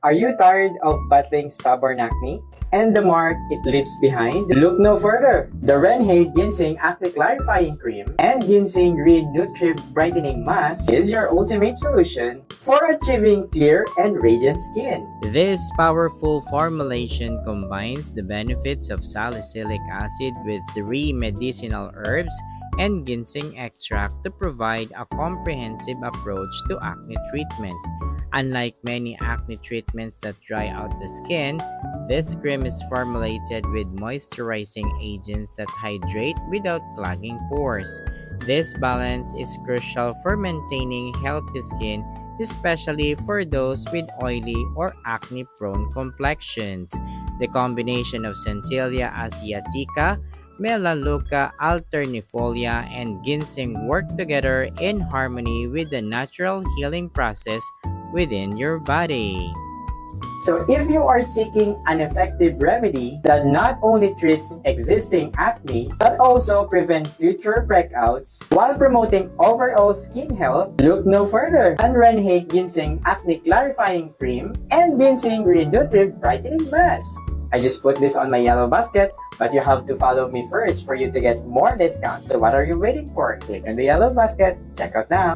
Are you tired of battling stubborn acne and the mark it leaves behind? Look no further. The Renhe Ginseng Acne Clarifying Cream and Ginseng Green Nutritive Brightening Mask is your ultimate solution for achieving clear and radiant skin. This powerful formulation combines the benefits of salicylic acid with 3 medicinal herbs and ginseng extract to provide a comprehensive approach to acne treatment. Unlike many acne treatments that dry out the skin, this cream is formulated with moisturizing agents that hydrate without clogging pores. This balance is crucial for maintaining healthy skin, especially for those with oily or acne-prone complexions. The combination of Centella asiatica, Melaleuca alternifolia, and ginseng work together in harmony with the natural healing process within your body. So if you are seeking an effective remedy that not only treats existing acne but also prevent future breakouts while promoting overall skin health, look no further than Renhe Ginseng Acne Clarifying Cream and Ginseng Green Nutritive Brightening Mask. I just put this on my yellow basket, but you have to follow me first for you to get more discount. So what are you waiting for? Click on the yellow basket. Check out now.